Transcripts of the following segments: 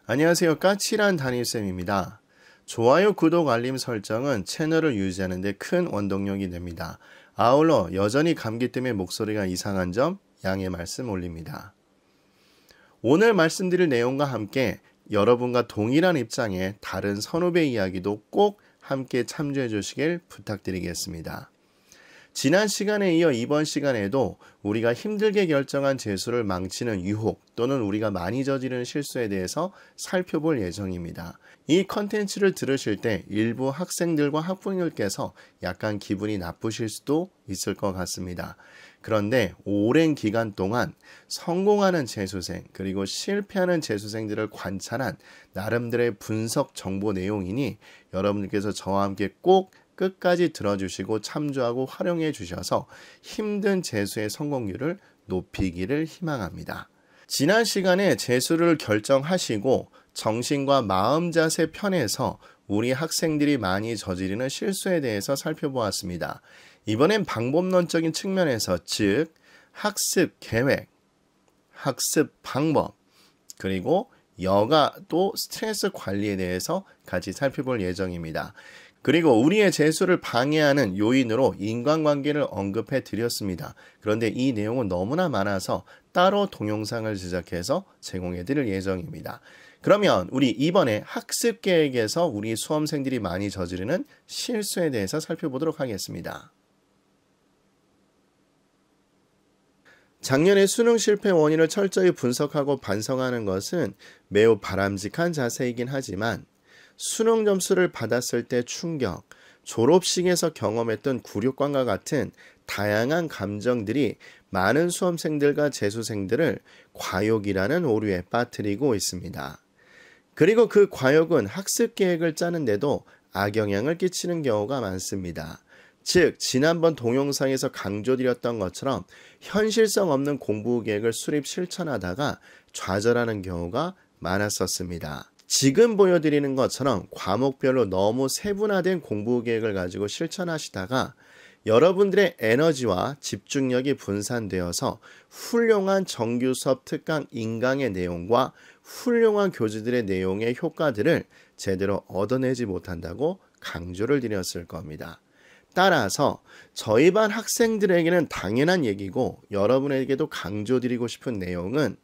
안녕하세요. 까칠한 담임쌤입니다. 좋아요, 구독, 알림 설정은 채널을 유지하는 데 큰 원동력이 됩니다. 아울러 여전히 감기 때문에 목소리가 이상한 점 양해 말씀 올립니다. 오늘 말씀드릴 내용과 함께 여러분과 동일한 입장의 다른 선후배 이야기도 꼭 함께 참조해 주시길 부탁드리겠습니다. 지난 시간에 이어 이번 시간에도 우리가 힘들게 결정한 재수를 망치는 유혹 또는 우리가 많이 저지르는 실수에 대해서 살펴볼 예정입니다. 이 컨텐츠를 들으실 때 일부 학생들과 학부모님께서 약간 기분이 나쁘실 수도 있을 것 같습니다. 그런데 오랜 기간 동안 성공하는 재수생 그리고 실패하는 재수생들을 관찰한 나름대로의 분석 정보 내용이니 여러분들께서 저와 함께 꼭 끝까지 들어주시고 참조하고 활용해 주셔서 힘든 재수의 성공률을 높이기를 희망합니다. 지난 시간에 재수를 결정하시고 정신과 마음 자세 편에서 우리 학생들이 많이 저지르는 실수에 대해서 살펴보았습니다. 이번엔 방법론적인 측면에서 즉 학습 계획, 학습 방법, 그리고 여가 또 스트레스 관리에 대해서 같이 살펴볼 예정입니다. 그리고 우리의 재수를 방해하는 요인으로 인간관계를 언급해 드렸습니다. 그런데 이 내용은 너무나 많아서 따로 동영상을 제작해서 제공해 드릴 예정입니다. 그러면 우리 이번에 학습 계획에서 우리 수험생들이 많이 저지르는 실수에 대해서 살펴보도록 하겠습니다. 작년에 수능 실패 원인을 철저히 분석하고 반성하는 것은 매우 바람직한 자세이긴 하지만 수능 점수를 받았을 때 충격, 졸업식에서 경험했던 굴욕감과 같은 다양한 감정들이 많은 수험생들과 재수생들을 과욕이라는 오류에 빠뜨리고 있습니다. 그리고 그 과욕은 학습 계획을 짜는데도 악영향을 끼치는 경우가 많습니다. 즉, 지난번 동영상에서 강조드렸던 것처럼 현실성 없는 공부 계획을 수립 실천하다가 좌절하는 경우가 많았었습니다. 지금 보여드리는 것처럼 과목별로 너무 세분화된 공부 계획을 가지고 실천하시다가 여러분들의 에너지와 집중력이 분산되어서 훌륭한 정규 수업 특강 인강의 내용과 훌륭한 교재들의 내용의 효과들을 제대로 얻어내지 못한다고 강조를 드렸을 겁니다. 따라서 저희 반 학생들에게는 당연한 얘기고 여러분에게도 강조드리고 싶은 내용은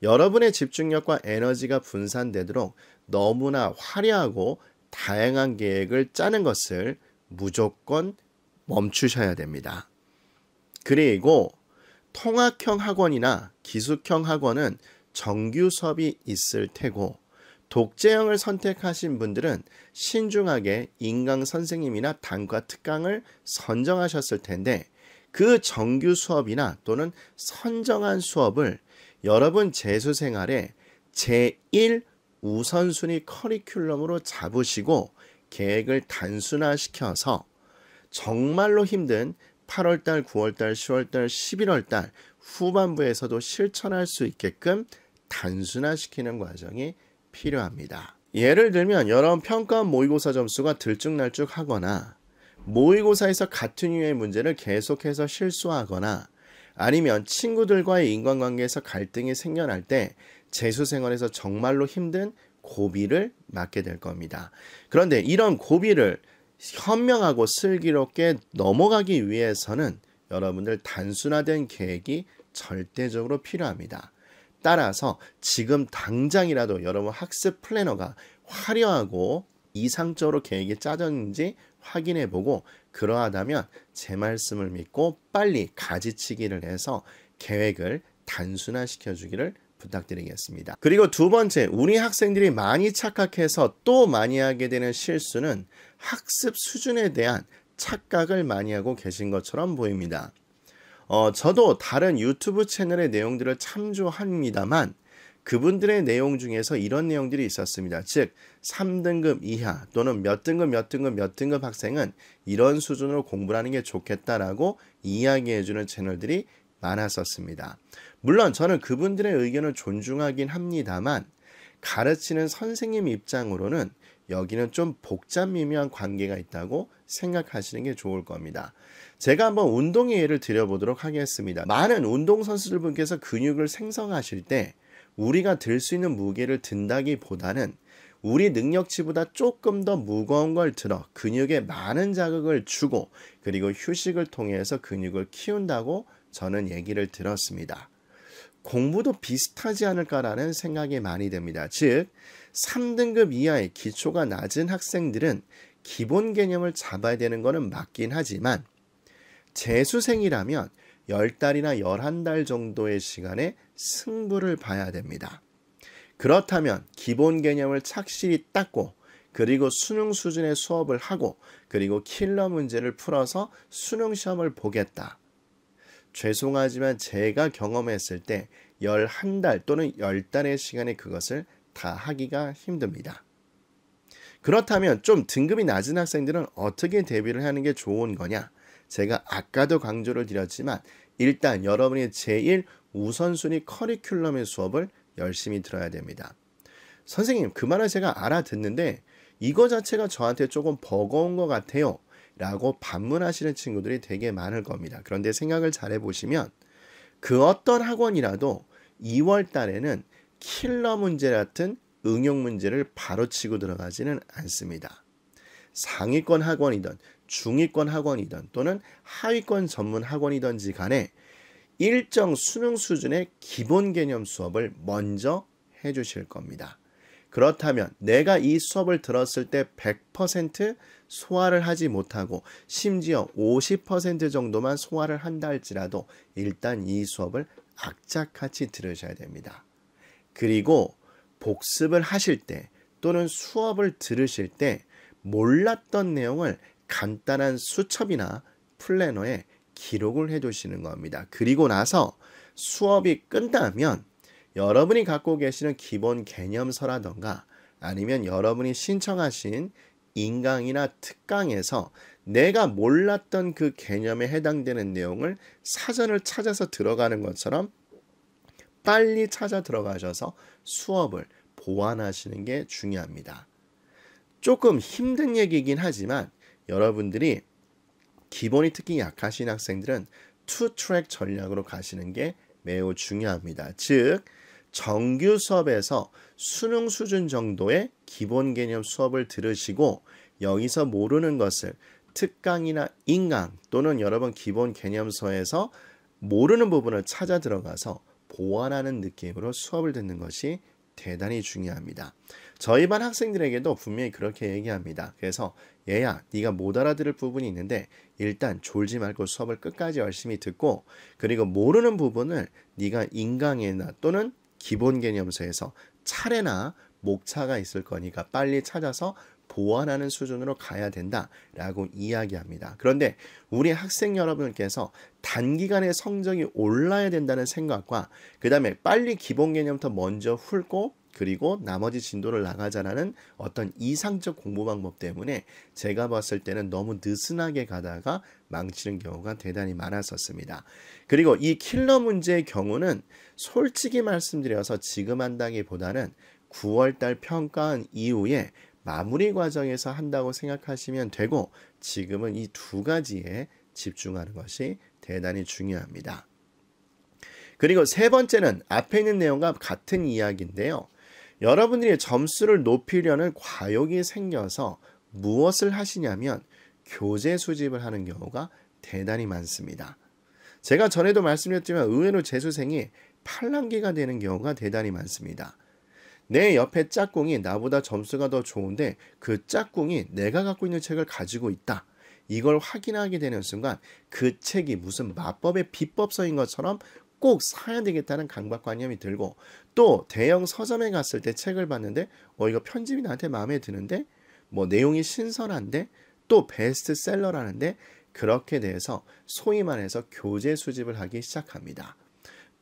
여러분의 집중력과 에너지가 분산되도록 너무나 화려하고 다양한 계획을 짜는 것을 무조건 멈추셔야 됩니다. 그리고 통학형 학원이나 기숙형 학원은 정규 수업이 있을 테고 독재형을 선택하신 분들은 신중하게 인강 선생님이나 단과 특강을 선정하셨을 텐데 그 정규 수업이나 또는 선정한 수업을 여러분 재수생활에 제1 우선순위 커리큘럼으로 잡으시고 계획을 단순화시켜서 정말로 힘든 8월달, 9월달, 10월달, 11월달 후반부에서도 실천할 수 있게끔 단순화시키는 과정이 필요합니다. 예를 들면 여러분 평가원 모의고사 점수가 들쭉날쭉하거나 모의고사에서 같은 유의 문제를 계속해서 실수하거나 아니면 친구들과의 인간관계에서 갈등이 생겨날 때 재수생활에서 정말로 힘든 고비를 맞게 될 겁니다. 그런데 이런 고비를 현명하고 슬기롭게 넘어가기 위해서는 여러분들 단순화된 계획이 절대적으로 필요합니다. 따라서 지금 당장이라도 여러분 학습 플래너가 화려하고 이상적으로 계획이 짜졌는지 확인해보고 그러하다면 제 말씀을 믿고 빨리 가지치기를 해서 계획을 단순화시켜 주기를 부탁드리겠습니다. 그리고 두 번째, 우리 학생들이 많이 착각해서 또 많이 하게 되는 실수는 학습 수준에 대한 착각을 많이 하고 계신 것처럼 보입니다. 저도 다른 유튜브 채널의 내용들을 참조합니다만 그분들의 내용 중에서 이런 내용들이 있었습니다. 즉 3등급 이하 또는 몇 등급 학생은 이런 수준으로 공부를 하는 게 좋겠다라고 이야기해주는 채널들이 많았었습니다. 물론 저는 그분들의 의견을 존중하긴 합니다만 가르치는 선생님 입장으로는 여기는 좀 복잡 미묘한 관계가 있다고 생각하시는 게 좋을 겁니다. 제가 한번 운동의 예를 들어보도록 하겠습니다. 많은 운동선수들 분께서 근육을 생성하실 때 우리가 들 수 있는 무게를 든다기보다는 우리 능력치보다 조금 더 무거운 걸 들어 근육에 많은 자극을 주고 그리고 휴식을 통해서 근육을 키운다고 저는 얘기를 들었습니다. 공부도 비슷하지 않을까라는 생각이 많이 듭니다. 즉 3등급 이하의 기초가 낮은 학생들은 기본 개념을 잡아야 되는 것은 맞긴 하지만 재수생이라면 10달이나 11달 정도의 시간에 승부를 봐야 됩니다. 그렇다면 기본 개념을 착실히 닦고 그리고 수능 수준의 수업을 하고 그리고 킬러 문제를 풀어서 수능 시험을 보겠다. 죄송하지만 제가 경험했을 때 11달 또는 10달의 시간에 그것을 다 하기가 힘듭니다. 그렇다면 좀 등급이 낮은 학생들은 어떻게 대비를 하는 게 좋은 거냐? 제가 아까도 강조를 드렸지만 일단 여러분이 제일 우선순위 커리큘럼의 수업을 열심히 들어야 됩니다. 선생님, 그 말을 제가 알아듣는데 이거 자체가 저한테 조금 버거운 것 같아요 라고 반문하시는 친구들이 되게 많을 겁니다. 그런데 생각을 잘 해보시면 그 어떤 학원이라도 2월 달에는 킬러 문제 같은 응용 문제를 바로 치고 들어가지는 않습니다. 상위권 학원이든 중위권 학원이든 또는 하위권 전문 학원이든지 간에 일정 수능 수준의 기본 개념 수업을 먼저 해주실 겁니다. 그렇다면 내가 이 수업을 들었을 때 100% 소화를 하지 못하고 심지어 50% 정도만 소화를 한다 할지라도 일단 이 수업을 악착같이 들으셔야 됩니다. 그리고 복습을 하실 때 또는 수업을 들으실 때 몰랐던 내용을 간단한 수첩이나 플래너에 기록을 해두시는 겁니다. 그리고 나서 수업이 끝나면 여러분이 갖고 계시는 기본 개념서라던가 아니면 여러분이 신청하신 인강이나 특강에서 내가 몰랐던 그 개념에 해당되는 내용을 사전을 찾아서 들어가는 것처럼 빨리 찾아 들어가셔서 수업을 보완하시는 게 중요합니다. 조금 힘든 얘기이긴 하지만 여러분들이 기본이 특히 약하신 학생들은 투트랙 전략으로 가시는 게 매우 중요합니다. 즉 정규 수업에서 수능 수준 정도의 기본 개념 수업을 들으시고 여기서 모르는 것을 특강이나 인강 또는 여러분 기본 개념서에서 모르는 부분을 찾아 들어가서 보완하는 느낌으로 수업을 듣는 것이 대단히 중요합니다. 저희 반 학생들에게도 분명히 그렇게 얘기합니다. 그래서 얘야, 네가 못 알아들을 부분이 있는데 일단 졸지 말고 수업을 끝까지 열심히 듣고 그리고 모르는 부분을 네가 인강이나 또는 기본 개념서에서 차례나 목차가 있을 거니까 빨리 찾아서 보완하는 수준으로 가야 된다라고 이야기합니다. 그런데 우리 학생 여러분께서 단기간에 성적이 올라야 된다는 생각과 그 다음에 빨리 기본 개념부터 먼저 훑고 그리고 나머지 진도를 나가자라는 어떤 이상적 공부 방법 때문에 제가 봤을 때는 너무 느슨하게 가다가 망치는 경우가 대단히 많았었습니다. 그리고 이 킬러 문제의 경우는 솔직히 말씀드려서 지금 한다기보다는 9월달 평가한 이후에 마무리 과정에서 한다고 생각하시면 되고 지금은 이 두 가지에 집중하는 것이 대단히 중요합니다. 그리고 세 번째는 앞에 있는 내용과 같은 이야기인데요. 여러분들이 점수를 높이려는 과욕이 생겨서 무엇을 하시냐면 교재 수집을 하는 경우가 대단히 많습니다. 제가 전에도 말씀드렸지만 의외로 재수생이 팔랑귀가 되는 경우가 대단히 많습니다. 내 옆에 짝꿍이 나보다 점수가 더 좋은데 그 짝꿍이 내가 갖고 있는 책을 가지고 있다. 이걸 확인하게 되는 순간 그 책이 무슨 마법의 비법서인 것처럼 꼭 사야 되겠다는 강박관념이 들고 또 대형 서점에 갔을 때 책을 봤는데 이거 편집이 나한테 마음에 드는데 뭐 내용이 신선한데 또 베스트셀러라는데 그렇게 돼서 소위 말해서 교재 수집을 하기 시작합니다.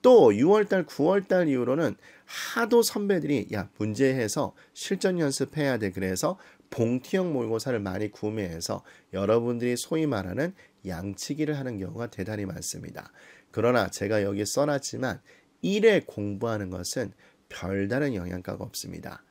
또 6월달, 9월달 이후로는 하도 선배들이 야 문제해서 실전 연습해야 돼. 그래서 봉티형 모의고사를 많이 구매해서 여러분들이 소위 말하는 양치기를 하는 경우가 대단히 많습니다. 그러나 제가 여기 써놨지만 1회 공부하는 것은 별다른 영향가가 없습니다.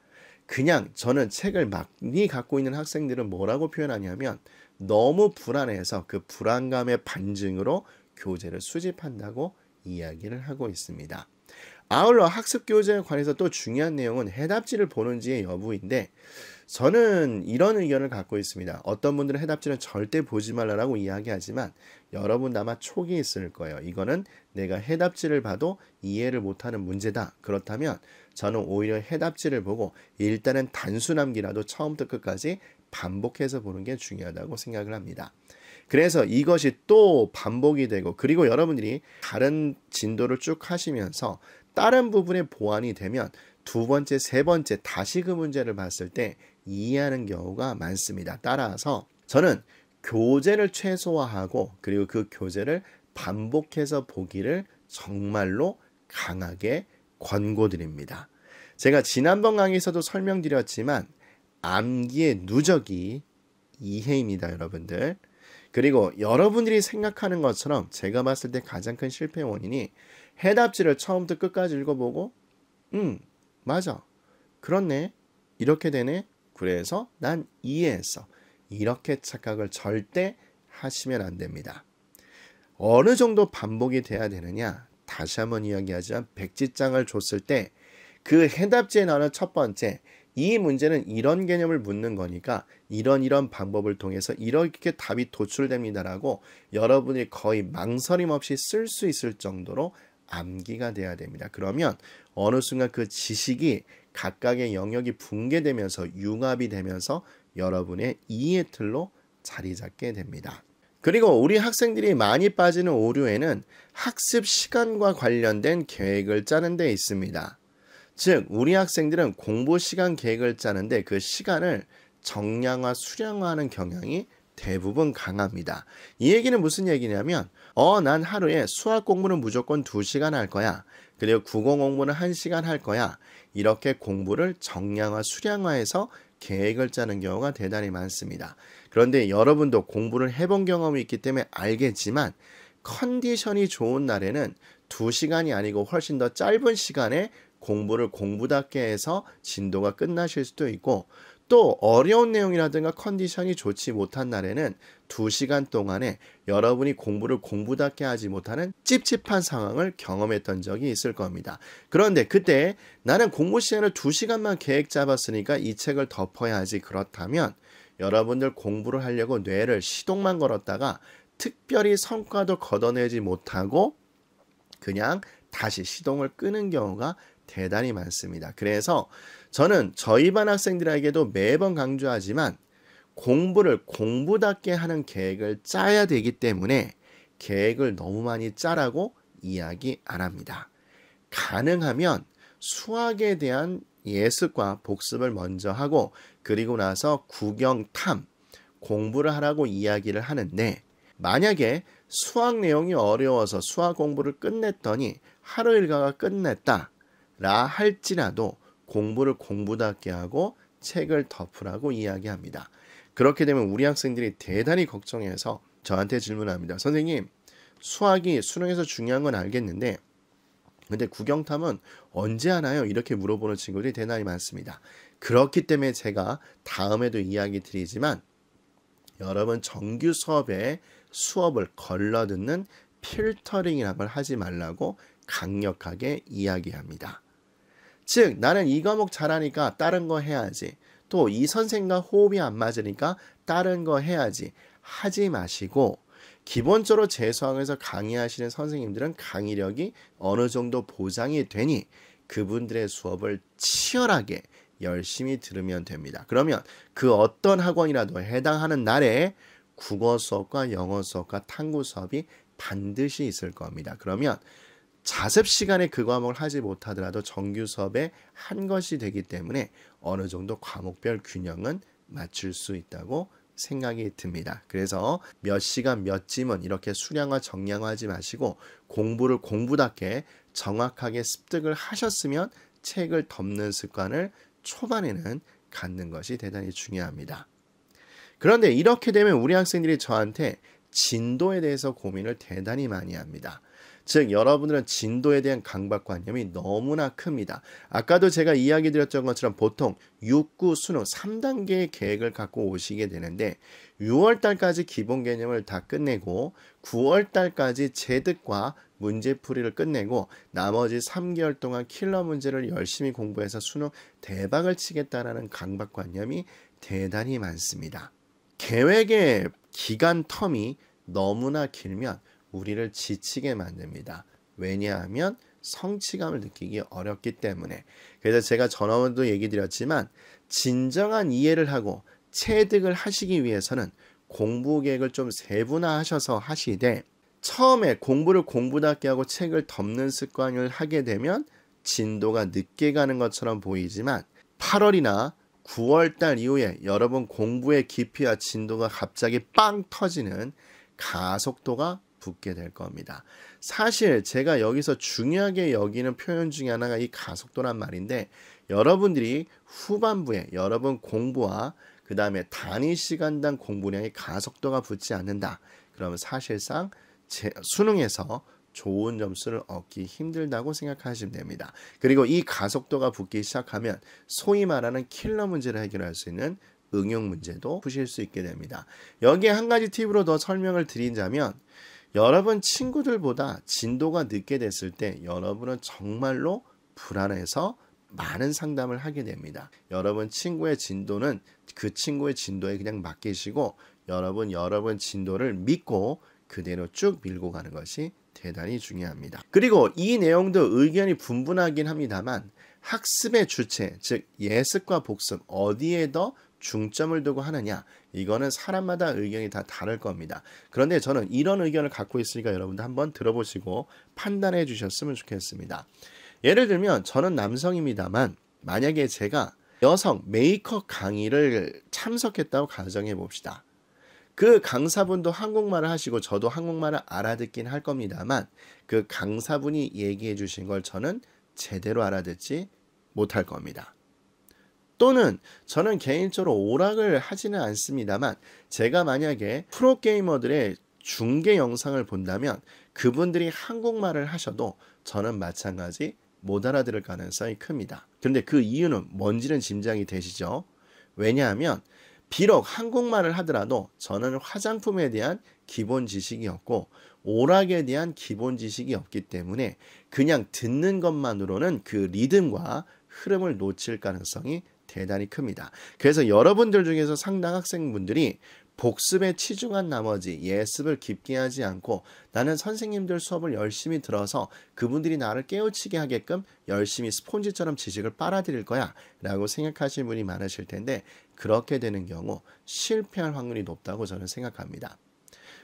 그냥 저는 책을 많이 갖고 있는 학생들은 뭐라고 표현하냐면 너무 불안해서 그 불안감의 반증으로 교재를 수집한다고 이야기를 하고 있습니다. 아울러 학습 교재에 관해서 또 중요한 내용은 해답지를 보는지의 여부인데 저는 이런 의견을 갖고 있습니다. 어떤 분들은 해답지는 절대 보지 말라고 이야기하지만 여러분도 아마 촉이 있을 거예요. 이거는 내가 해답지를 봐도 이해를 못하는 문제다. 그렇다면 저는 오히려 해답지를 보고 일단은 단순함기라도 처음부터 끝까지 반복해서 보는 게 중요하다고 생각을 합니다. 그래서 이것이 또 반복이 되고 그리고 여러분들이 다른 진도를 쭉 하시면서 다른 부분에 보완이 되면 두 번째, 세 번째 다시 그 문제를 봤을 때 이해하는 경우가 많습니다. 따라서 저는 교재를 최소화하고 그리고 그 교재를 반복해서 보기를 정말로 강하게 권고드립니다. 제가 지난번 강의에서도 설명드렸지만 암기의 누적이 이해입니다, 여러분들. 그리고 여러분들이 생각하는 것처럼 제가 봤을 때 가장 큰 실패 원인이 해답지를 처음부터 끝까지 읽어보고 맞아. 그렇네. 이렇게 되네. 그래서 난 이해했어. 이렇게 착각을 절대 하시면 안 됩니다. 어느 정도 반복이 돼야 되느냐? 다시 한번 이야기하지만 백지장을 줬을 때 그 해답지에 나오는 첫 번째 이 문제는 이런 개념을 묻는 거니까 이런 방법을 통해서 이렇게 답이 도출됩니다라고 여러분이 거의 망설임 없이 쓸 수 있을 정도로 암기가 돼야 됩니다. 그러면 어느 순간 그 지식이 각각의 영역이 붕괴되면서 융합이 되면서 여러분의 이해 틀로 자리 잡게 됩니다. 그리고 우리 학생들이 많이 빠지는 오류에는 학습 시간과 관련된 계획을 짜는 데 있습니다. 즉 우리 학생들은 공부 시간 계획을 짜는데 그 시간을 정량화, 수량화하는 경향이 대부분 강합니다. 이 얘기는 무슨 얘기냐면 난 하루에 수학 공부는 무조건 2시간 할 거야. 그리고 국어 공부는 1시간 할 거야. 이렇게 공부를 정량화, 수량화해서 계획을 짜는 경우가 대단히 많습니다. 그런데 여러분도 공부를 해본 경험이 있기 때문에 알겠지만 컨디션이 좋은 날에는 2시간이 아니고 훨씬 더 짧은 시간에 공부를 공부답게 해서 진도가 끝나실 수도 있고 또 어려운 내용이라든가 컨디션이 좋지 못한 날에는 2시간 동안에 여러분이 공부를 공부답게 하지 못하는 찝찝한 상황을 경험했던 적이 있을 겁니다. 그런데 그때 나는 공부 시간을 2시간만 계획 잡았으니까 이 책을 덮어야지. 그렇다면 여러분들 공부를 하려고 뇌를 시동만 걸었다가 특별히 성과도 걷어내지 못하고 그냥 다시 시동을 끄는 경우가 대단히 많습니다. 그래서 저는 저희 반 학생들에게도 매번 강조하지만 공부를 공부답게 하는 계획을 짜야 되기 때문에 계획을 너무 많이 짜라고 이야기 안 합니다. 가능하면 수학에 대한 예습과 복습을 먼저 하고 그리고 나서 구경, 탐, 공부를 하라고 이야기를 하는데 만약에 수학 내용이 어려워서 수학 공부를 끝냈더니 하루 일과가 끝냈다 라 할지라도 공부를 공부답게 하고 책을 덮으라고 이야기합니다. 그렇게 되면 우리 학생들이 대단히 걱정해서 저한테 질문합니다. 선생님, 수학이 수능에서 중요한 건 알겠는데 근데 구경탐은 언제 하나요? 이렇게 물어보는 친구들이 대단히 많습니다. 그렇기 때문에 제가 다음에도 이야기 드리지만 여러분 정규 수업에 수업을 걸러듣는 필터링이라는 걸 하지 말라고 강력하게 이야기합니다. 즉 나는 이 과목 잘하니까 다른 거 해야지. 또 이 선생과 호흡이 안 맞으니까 다른 거 해야지. 하지 마시고 기본적으로 재수학에서 강의하시는 선생님들은 강의력이 어느 정도 보장이 되니 그분들의 수업을 치열하게 열심히 들으면 됩니다. 그러면 그 어떤 학원이라도 해당하는 날에 국어 수업과 영어 수업과 탐구 수업이 반드시 있을 겁니다. 그러면 자습 시간에 그 과목을 하지 못하더라도 정규 수업에 한 것이 되기 때문에 어느 정도 과목별 균형은 맞출 수 있다고 생각이 듭니다. 그래서 몇 시간 몇 지문 이렇게 수량화 정량화하지 마시고 공부를 공부답게 정확하게 습득을 하셨으면 책을 덮는 습관을 초반에는 갖는 것이 대단히 중요합니다. 그런데 이렇게 되면 우리 학생들이 저한테 진도에 대해서 고민을 대단히 많이 합니다. 즉 여러분들은 진도에 대한 강박관념이 너무나 큽니다. 아까도 제가 이야기 드렸던 것처럼 보통 6, 9, 수능 3단계의 계획을 갖고 오시게 되는데 6월달까지 기본 개념을 다 끝내고 9월달까지 재득과 문제풀이를 끝내고 나머지 3개월 동안 킬러 문제를 열심히 공부해서 수능 대박을 치겠다라는 강박관념이 대단히 많습니다. 계획의 기간 텀이 너무나 길면 우리를 지치게 만듭니다. 왜냐하면 성취감을 느끼기 어렵기 때문에. 그래서 제가 전화번도 얘기 드렸지만 진정한 이해를 하고 체득을 하시기 위해서는 공부 계획을 좀 세분화하셔서 하시되 처음에 공부를 공부답게 하고 책을 덮는 습관을 하게 되면 진도가 늦게 가는 것처럼 보이지만 8월이나 9월 달 이후에 여러분 공부의 깊이와 진도가 갑자기 빵 터지는 가속도가 붙게 될 겁니다. 사실 제가 여기서 중요하게 여기는 표현 중에 하나가 이 가속도란 말인데 여러분들이 후반부에 여러분 공부와 그 다음에 단위 시간당 공부량의 가속도가 붙지 않는다. 그러면 사실상 수능에서 좋은 점수를 얻기 힘들다고 생각하시면 됩니다. 그리고 이 가속도가 붙기 시작하면 소위 말하는 킬러 문제를 해결할 수 있는 응용 문제도 푸실 수 있게 됩니다. 여기에 한 가지 팁으로 더 설명을 드리자면 여러분 친구들보다 진도가 늦게 됐을 때 여러분은 정말로 불안해서 많은 상담을 하게 됩니다. 여러분 친구의 진도는 그 친구의 진도에 그냥 맡기시고 여러분 진도를 믿고 그대로 쭉 밀고 가는 것이 대단히 중요합니다. 그리고 이 내용도 의견이 분분하긴 합니다만 학습의 주체, 즉 예습과 복습 어디에 더 중점을 두고 하느냐 이거는 사람마다 의견이 다 다를 겁니다. 그런데 저는 이런 의견을 갖고 있으니까 여러분들 한번 들어보시고 판단해 주셨으면 좋겠습니다. 예를 들면 저는 남성입니다만 만약에 제가 여성 메이크업 강의를 참석했다고 가정해 봅시다. 그 강사분도 한국말을 하시고 저도 한국말을 알아듣긴 할 겁니다만 그 강사분이 얘기해 주신 걸 저는 제대로 알아듣지 못할 겁니다. 또는 저는 개인적으로 오락을 하지는 않습니다만 제가 만약에 프로게이머들의 중계 영상을 본다면 그분들이 한국말을 하셔도 저는 마찬가지 못 알아들을 가능성이 큽니다. 그런데 그 이유는 뭔지는 짐작이 되시죠? 왜냐하면 비록 한국말을 하더라도 저는 화장품에 대한 기본 지식이 없고 오락에 대한 기본 지식이 없기 때문에 그냥 듣는 것만으로는 그 리듬과 흐름을 놓칠 가능성이 대단히 큽니다. 그래서 여러분들 중에서 상당 학생분들이 복습에 치중한 나머지 예습을 깊게 하지 않고 나는 선생님들 수업을 열심히 들어서 그분들이 나를 깨우치게 하게끔 열심히 스폰지처럼 지식을 빨아들일 거야 라고 생각하시는 분이 많으실 텐데 그렇게 되는 경우 실패할 확률이 높다고 저는 생각합니다.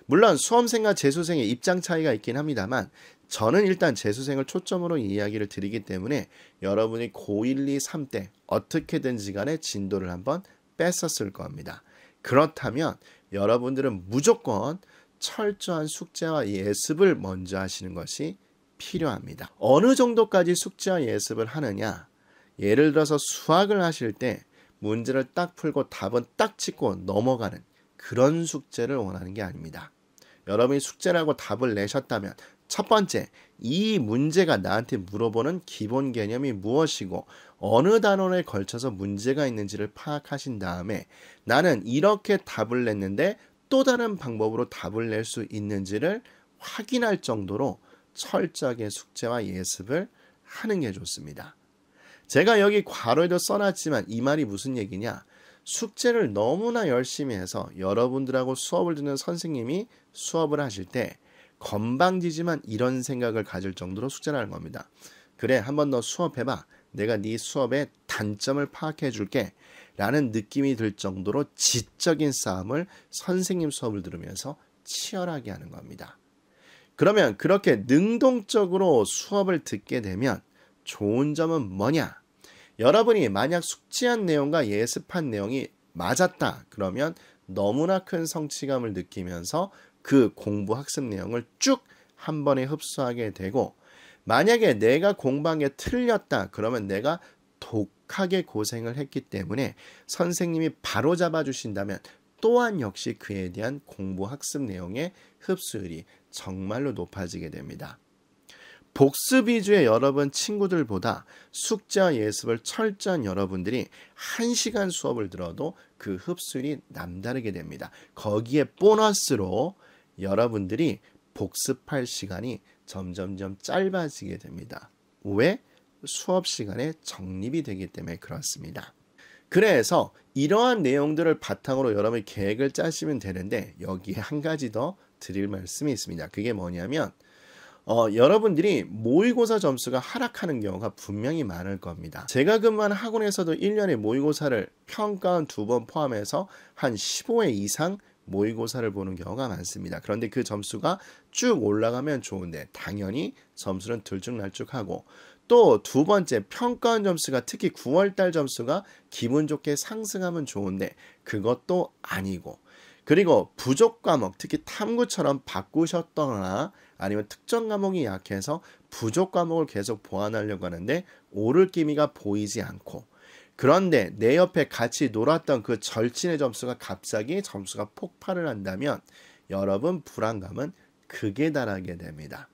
물론 수험생과 재수생의 입장 차이가 있긴 합니다만 저는 일단 재수생을 초점으로 이야기를 드리기 때문에 여러분이 고1, 2, 3 때 어떻게든지 간에 진도를 한번 뺐었을 겁니다. 그렇다면 여러분들은 무조건 철저한 숙제와 예습을 먼저 하시는 것이 필요합니다. 어느 정도까지 숙제와 예습을 하느냐? 예를 들어서 수학을 하실 때 문제를 딱 풀고 답은 딱 찍고 넘어가는 그런 숙제를 원하는 게 아닙니다. 여러분이 숙제라고 답을 내셨다면 첫 번째, 이 문제가 나한테 물어보는 기본 개념이 무엇이고 어느 단원에 걸쳐서 문제가 있는지를 파악하신 다음에 나는 이렇게 답을 냈는데 또 다른 방법으로 답을 낼 수 있는지를 확인할 정도로 철저하게 숙제와 예습을 하는 게 좋습니다. 제가 여기 괄호에도 써놨지만 이 말이 무슨 얘기냐? 숙제를 너무나 열심히 해서 여러분들하고 수업을 듣는 선생님이 수업을 하실 때 건방지지만 이런 생각을 가질 정도로 숙제를 하는 겁니다. 그래, 한번 더 수업해봐. 내가 네 수업의 단점을 파악해 줄게. 라는 느낌이 들 정도로 지적인 싸움을 선생님 수업을 들으면서 치열하게 하는 겁니다. 그러면 그렇게 능동적으로 수업을 듣게 되면 좋은 점은 뭐냐? 여러분이 만약 숙지한 내용과 예습한 내용이 맞았다. 그러면 너무나 큰 성취감을 느끼면서 그 공부 학습 내용을 쭉 한 번에 흡수하게 되고 만약에 내가 공부한 게 틀렸다. 그러면 내가 독하게 고생을 했기 때문에 선생님이 바로 잡아주신다면 또한 역시 그에 대한 공부 학습 내용의 흡수율이 정말로 높아지게 됩니다. 복습 위주의 여러분 친구들보다 숙제와 예습을 철저한 여러분들이 1시간 수업을 들어도 그 흡수율이 남다르게 됩니다. 거기에 보너스로 여러분들이 복습할 시간이 점점점 짧아지게 됩니다. 왜? 수업 시간에 정립이 되기 때문에 그렇습니다. 그래서 이러한 내용들을 바탕으로 여러분이 계획을 짜시면 되는데 여기에 한 가지 더 드릴 말씀이 있습니다. 그게 뭐냐면 여러분들이 모의고사 점수가 하락하는 경우가 분명히 많을 겁니다. 제가 근무하는 학원에서도 1년에 모의고사를 평가원 2번 포함해서 한 15회 이상 모의고사를 보는 경우가 많습니다. 그런데 그 점수가 쭉 올라가면 좋은데 당연히 점수는 들쭉날쭉하고 또 두 번째 평가원 점수가 특히 9월달 점수가 기분 좋게 상승하면 좋은데 그것도 아니고 그리고 부족 과목 특히 탐구처럼 바꾸셨거나 아니면 특정 과목이 약해서 부족 과목을 계속 보완하려고 하는데 오를 기미가 보이지 않고 그런데 내 옆에 같이 놀았던 그 절친의 점수가 갑자기 점수가 폭발을 한다면 여러분 불안감은 극에 달하게 됩니다.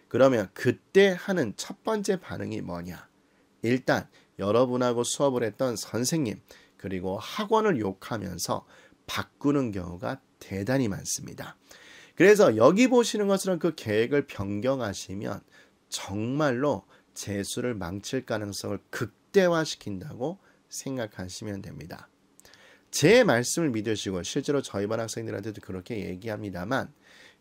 그러면 그때 하는 첫 번째 반응이 뭐냐? 일단 여러분하고 수업을 했던 선생님 그리고 학원을 욕하면서 바꾸는 경우가 대단히 많습니다. 그래서 여기 보시는 것처럼 그 계획을 변경하시면 정말로 재수를 망칠 가능성을 극대화시킨다고 생각하시면 됩니다. 제 말씀을 믿으시고 실제로 저희 반 학생들한테도 그렇게 얘기합니다만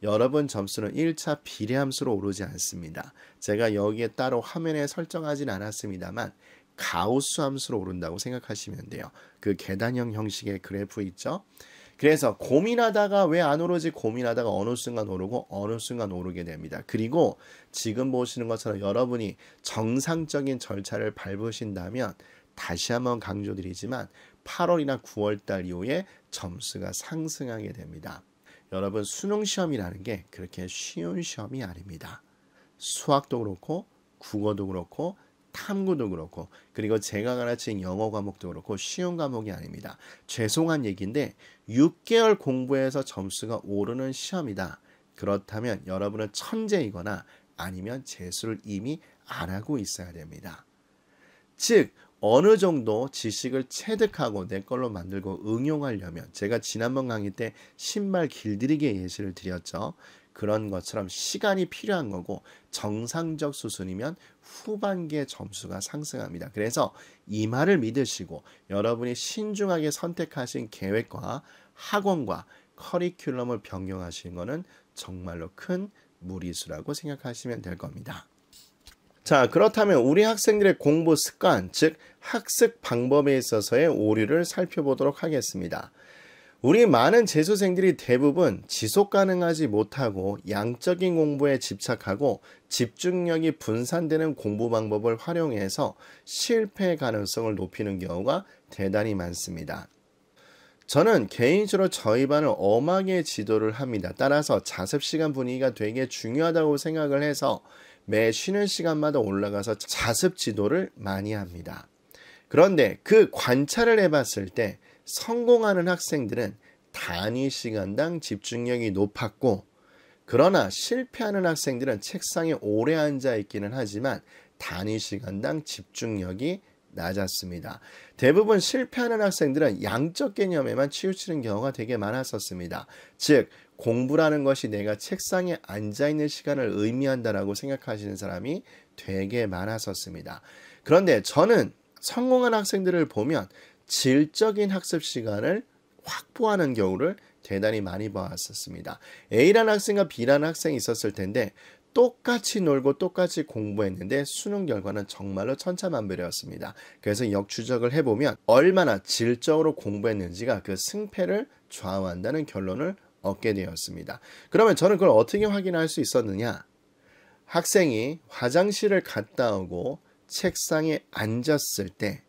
여러분 점수는 1차 비례함수로 오르지 않습니다. 제가 여기에 따로 화면에 설정하진 않았습니다만 가우스 함수로 오른다고 생각하시면 돼요. 그 계단형 형식의 그래프 있죠? 그래서 고민하다가 왜 안 오르지 고민하다가 어느 순간 오르고 어느 순간 오르게 됩니다. 그리고 지금 보시는 것처럼 여러분이 정상적인 절차를 밟으신다면 다시 한번 강조드리지만 8월이나 9월달 이후에 점수가 상승하게 됩니다. 여러분 수능 시험이라는 게 그렇게 쉬운 시험이 아닙니다. 수학도 그렇고 국어도 그렇고 탐구도 그렇고 그리고 제가 가르친 영어 과목도 그렇고 쉬운 과목이 아닙니다. 죄송한 얘기인데 6개월 공부해서 점수가 오르는 시험이다. 그렇다면 여러분은 천재이거나 아니면 재수를 이미 안 하고 있어야 됩니다. 즉 어느 정도 지식을 체득하고 내 걸로 만들고 응용하려면 제가 지난번 강의 때 신발 길들이기의 예시를 드렸죠. 그런 것처럼 시간이 필요한 거고 정상적 수준이면 후반기에 점수가 상승합니다. 그래서 이 말을 믿으시고 여러분이 신중하게 선택하신 계획과 학원과 커리큘럼을 변경하시는 것은 정말로 큰 무리수라고 생각하시면 될 겁니다. 자, 그렇다면 우리 학생들의 공부 습관, 즉 학습 방법에 있어서의 오류를 살펴보도록 하겠습니다. 우리 많은 재수생들이 대부분 지속 가능하지 못하고 양적인 공부에 집착하고 집중력이 분산되는 공부 방법을 활용해서 실패 가능성을 높이는 경우가 대단히 많습니다. 저는 개인적으로 저희 반을 엄하게 지도를 합니다. 따라서 자습시간 분위기가 되게 중요하다고 생각을 해서 매 쉬는 시간마다 올라가서 자습 지도를 많이 합니다. 그런데 그 관찰을 해봤을 때 성공하는 학생들은 단위 시간당 집중력이 높았고 그러나 실패하는 학생들은 책상에 오래 앉아 있기는 하지만 단위 시간당 집중력이 낮았습니다. 대부분 실패하는 학생들은 양적 개념에만 치우치는 경우가 되게 많았었습니다. 즉 공부라는 것이 내가 책상에 앉아있는 시간을 의미한다라고 생각하시는 사람이 되게 많았었습니다. 그런데 저는 성공한 학생들을 보면 질적인 학습 시간을 확보하는 경우를 대단히 많이 봐왔었습니다. A라는 학생과 B라는 학생이 있었을 텐데 똑같이 놀고 똑같이 공부했는데 수능 결과는 정말로 천차만별이었습니다. 그래서 역추적을 해보면 얼마나 질적으로 공부했는지가 그 승패를 좌우한다는 결론을 얻게 되었습니다. 그러면 저는 그걸 어떻게 확인할 수 있었느냐? 학생이 화장실을 갔다 오고 책상에 앉았을 때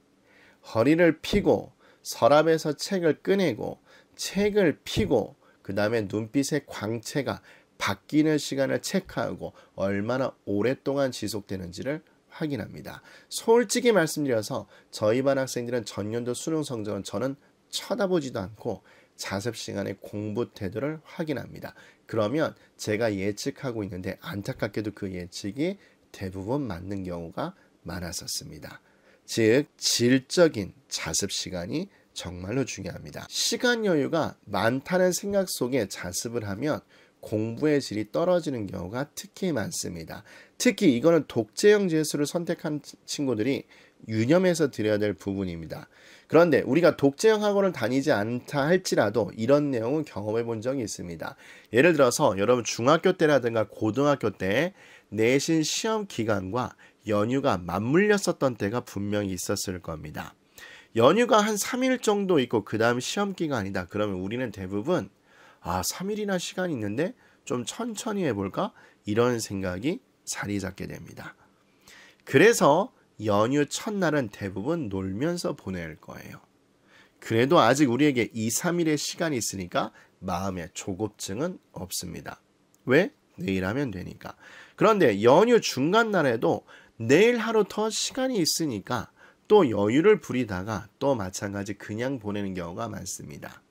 허리를 펴고 서랍에서 책을 꺼내고 책을 펴고 그 다음에 눈빛의 광채가 바뀌는 시간을 체크하고 얼마나 오랫동안 지속되는지를 확인합니다. 솔직히 말씀드려서 저희 반 학생들은 전년도 수능 성적은 저는 쳐다보지도 않고 자습 시간에 공부 태도를 확인합니다. 그러면 제가 예측하고 있는데 안타깝게도 그 예측이 대부분 맞는 경우가 많았었습니다. 즉 질적인 자습 시간이 정말로 중요합니다. 시간 여유가 많다는 생각 속에 자습을 하면 공부의 질이 떨어지는 경우가 특히 많습니다. 특히 이거는 독재형 재수를 선택한 친구들이 유념해서 드려야 될 부분입니다. 그런데 우리가 독재형 학원을 다니지 않다 할지라도 이런 내용은 경험해 본 적이 있습니다. 예를 들어서 여러분 중학교 때라든가 고등학교 때 내신 시험 기간과 연휴가 맞물렸었던 때가 분명히 있었을 겁니다. 연휴가 한 3일 정도 있고 그 다음 시험 기간이다. 그러면 우리는 대부분 3일이나 시간이 있는데 좀 천천히 해볼까? 이런 생각이 자리 잡게 됩니다. 그래서 연휴 첫날은 대부분 놀면서 보낼 거예요. 그래도 아직 우리에게 2, 3일의 시간이 있으니까 마음에 조급증은 없습니다. 왜? 내일 하면 되니까. 그런데 연휴 중간 날에도 내일 하루 더 시간이 있으니까 또 여유를 부리다가 또 마찬가지 그냥 보내는 경우가 많습니다.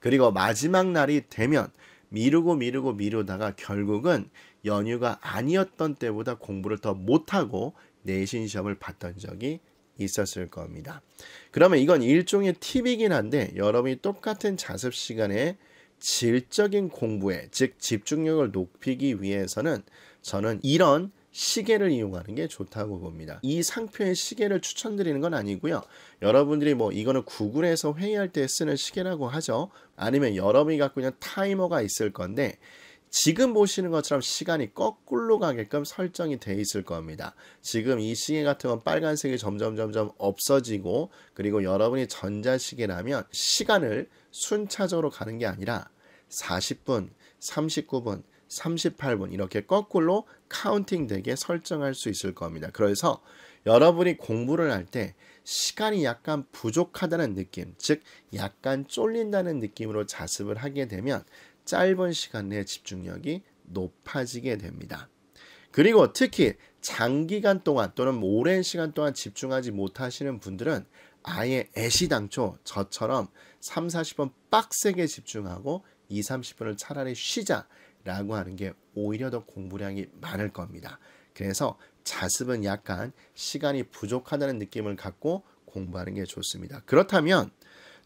그리고 마지막 날이 되면 미루다가 결국은 연휴가 아니었던 때보다 공부를 더 못하고 내신 시험을 봤던 적이 있었을 겁니다. 그러면 이건 일종의 팁이긴 한데 여러분이 똑같은 자습 시간에 질적인 공부에 즉 집중력을 높이기 위해서는 저는 이런 시계를 이용하는 게 좋다고 봅니다. 이 상표의 시계를 추천드리는 건 아니고요. 여러분들이 이거는 구글에서 회의할 때 쓰는 시계라고 하죠. 아니면 여러분이 갖고 있는 타이머가 있을 건데 지금 보시는 것처럼 시간이 거꾸로 가게끔 설정이 돼 있을 겁니다. 지금 이 시계 같은 건 빨간색이 점점 없어지고 그리고 여러분이 전자시계라면 시간을 순차적으로 가는 게 아니라 40분, 39분, 38분 이렇게 거꾸로 카운팅 되게 설정할 수 있을 겁니다. 그래서 여러분이 공부를 할 때 시간이 약간 부족하다는 느낌, 즉 약간 쫄린다는 느낌으로 자습을 하게 되면 짧은 시간 내에 집중력이 높아지게 됩니다. 그리고 특히 장기간 동안 또는 오랜 시간 동안 집중하지 못하시는 분들은 아예 애시당초 저처럼 3, 40분 빡세게 집중하고 2, 30분을 차라리 쉬자라고 하는 게 오히려 더 공부량이 많을 겁니다. 그래서 자습은 약간 시간이 부족하다는 느낌을 갖고 공부하는 게 좋습니다. 그렇다면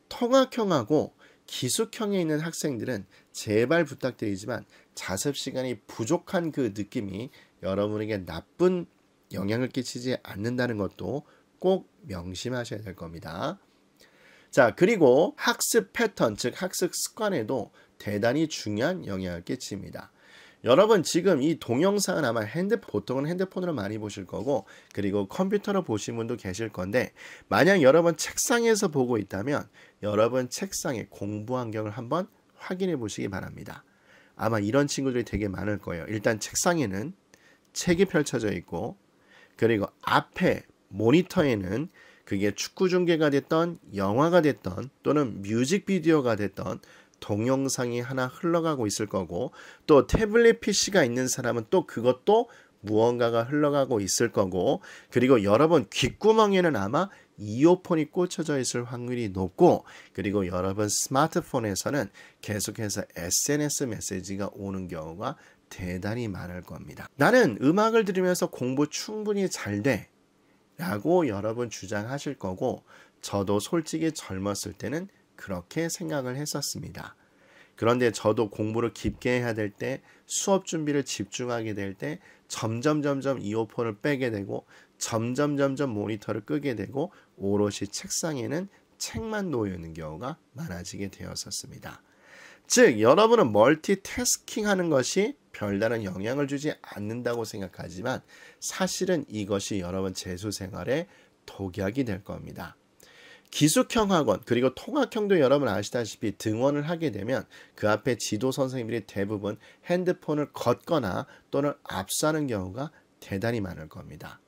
통학형하고 기숙형에 있는 학생들은 제발 부탁드리지만 자습 시간이 부족한 그 느낌이 여러분에게 나쁜 영향을 끼치지 않는다는 것도 꼭 명심하셔야 될 겁니다. 자, 그리고 학습 패턴, 즉 학습 습관에도 대단히 중요한 영향을 끼칩니다. 여러분 지금 이 동영상은 아마 보통은 핸드폰으로 많이 보실 거고 그리고 컴퓨터로 보신 분도 계실 건데 만약 여러분 책상에서 보고 있다면 여러분 책상의 공부 환경을 한번 확인해 보시기 바랍니다. 아마 이런 친구들이 되게 많을 거예요. 일단 책상에는 책이 펼쳐져 있고 그리고 앞에 모니터에는 그게 축구 중계가 됐던 영화가 됐던 또는 뮤직비디오가 됐던 동영상이 하나 흘러가고 있을 거고 또 태블릿 PC가 있는 사람은 또 그것도 무언가가 흘러가고 있을 거고 그리고 여러분 귓구멍에는 아마 이어폰이 꽂혀져 있을 확률이 높고 그리고 여러분 스마트폰에서는 계속해서 SNS 메시지가 오는 경우가 대단히 많을 겁니다. 나는 음악을 들으면서 공부 충분히 잘 돼 라고 여러분 주장하실 거고 저도 솔직히 젊었을 때는 그렇게 생각을 했었습니다. 그런데 저도 공부를 깊게 해야 될 때 수업 준비를 집중하게 될 때 점점 이어폰을 빼게 되고 점점 모니터를 끄게 되고 오롯이 책상에는 책만 놓여 있는 경우가 많아지게 되었었습니다. 즉 여러분은 멀티태스킹 하는 것이 별다른 영향을 주지 않는다고 생각하지만 사실은 이것이 여러분 재수 생활의 독약이 될 겁니다. 기숙형 학원 그리고 통학형도 여러분 아시다시피 등원을 하게 되면 그 앞에 지도 선생님들이 대부분 핸드폰을 걷거나 또는 압수하는 경우가 대단히 많을 겁니다.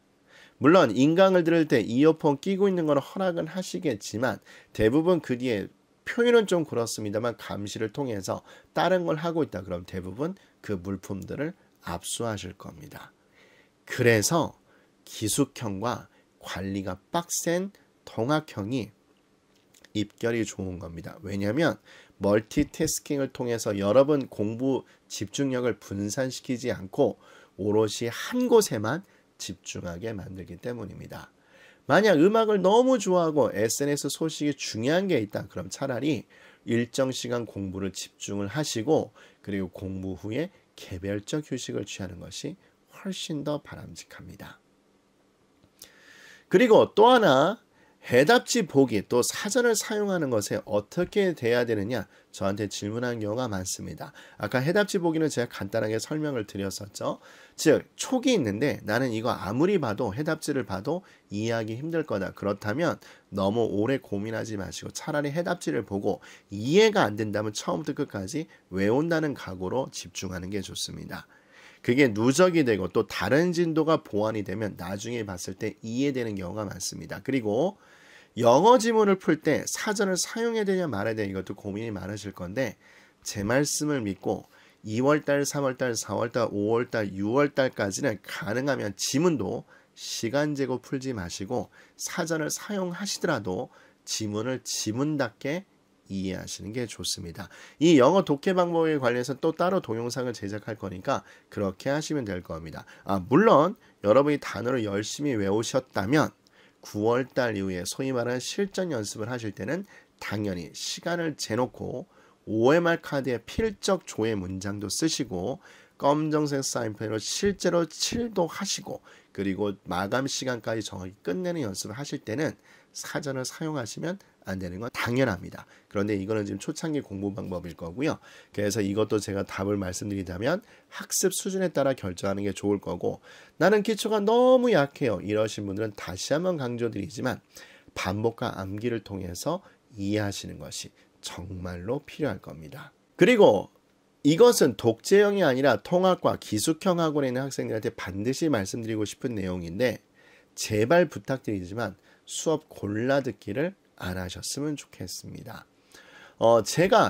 물론 인강을 들을 때 이어폰 끼고 있는 건 허락은 하시겠지만 대부분 그 뒤에 표현은 좀 그렇습니다만 감시를 통해서 다른 걸 하고 있다 그럼 대부분 그 물품들을 압수하실 겁니다. 그래서 기숙형과 관리가 빡센 통학형이 입결이 좋은 겁니다. 왜냐하면 멀티태스킹을 통해서 여러분 공부 집중력을 분산시키지 않고 오롯이 한 곳에만 집중하게 만들기 때문입니다. 만약 음악을 너무 좋아하고 SNS 소식이 중요한 게 있다. 그럼 차라리 일정 시간 공부를 집중을 하시고 그리고 공부 후에 개별적 휴식을 취하는 것이 훨씬 더 바람직합니다. 그리고 또 하나 해답지 보기 또 사전을 사용하는 것에 어떻게 돼야 되느냐 저한테 질문하는 경우가 많습니다. 아까 해답지 보기는 제가 간단하게 설명을 드렸었죠. 즉 촉이 있는데 나는 이거 아무리 봐도 해답지를 봐도 이해하기 힘들 거다. 그렇다면 너무 오래 고민하지 마시고 차라리 해답지를 보고 이해가 안 된다면 처음부터 끝까지 외운다는 각오로 집중하는 게 좋습니다. 그게 누적이 되고 또 다른 진도가 보완이 되면 나중에 봤을 때 이해되는 경우가 많습니다. 그리고 영어 지문을 풀 때 사전을 사용해야 되냐 말아야 되냐 이것도 고민이 많으실 건데 제 말씀을 믿고 2월달, 3월달, 4월달, 5월달, 6월달까지는 가능하면 지문도 시간 재고 풀지 마시고 사전을 사용하시더라도 지문을 지문답게 이해하시는 게 좋습니다. 이 영어 독해 방법에 관련해서 또 따로 동영상을 제작할 거니까 그렇게 하시면 될 겁니다. 물론 여러분이 단어를 열심히 외우셨다면 9월달 이후에 소위 말하는 실전 연습을 하실 때는 당연히 시간을 재놓고 OMR 카드에 필적 조회 문장도 쓰시고 검정색 사인펜으로 실제로 칠도 하시고 그리고 마감 시간까지 정확히 끝내는 연습을 하실 때는 사전을 사용하시면 안 되는 건 당연합니다. 그런데 이거는 지금 초창기 공부 방법일 거고요. 그래서 이것도 제가 답을 말씀드리자면 학습 수준에 따라 결정하는 게 좋을 거고 나는 기초가 너무 약해요. 이러신 분들은 다시 한번 강조드리지만 반복과 암기를 통해서 이해하시는 것이 정말로 필요할 겁니다. 그리고 이것은 독재형이 아니라 통합과 기숙형 학원에 있는 학생들한테 반드시 말씀드리고 싶은 내용인데 제발 부탁드리지만 수업 골라듣기를 안 하셨으면 좋겠습니다.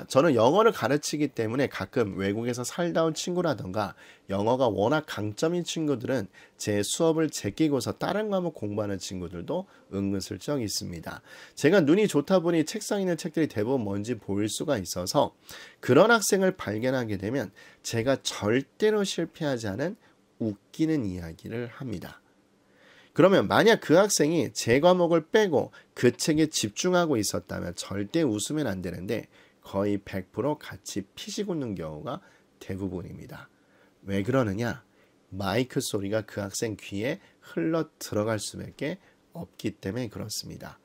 저는 영어를 가르치기 때문에 가끔 외국에서 살다 온 친구라던가 영어가 워낙 강점인 친구들은 제 수업을 제끼고서 다른 과목 공부하는 친구들도 은근슬쩍 있습니다. 제가 눈이 좋다 보니 책상에 있는 책들이 대부분 뭔지 보일 수가 있어서 그런 학생을 발견하게 되면 제가 절대로 실패하지 않은 웃기는 이야기를 합니다. 그러면 만약 그 학생이 제 과목을 빼고 그 책에 집중하고 있었다면 절대 웃으면 안 되는데 거의 100% 같이 피식 웃는 경우가 대부분입니다. 왜 그러느냐? 마이크 소리가 그 학생 귀에 흘러 들어갈 수밖에 없기 때문에 그렇습니다.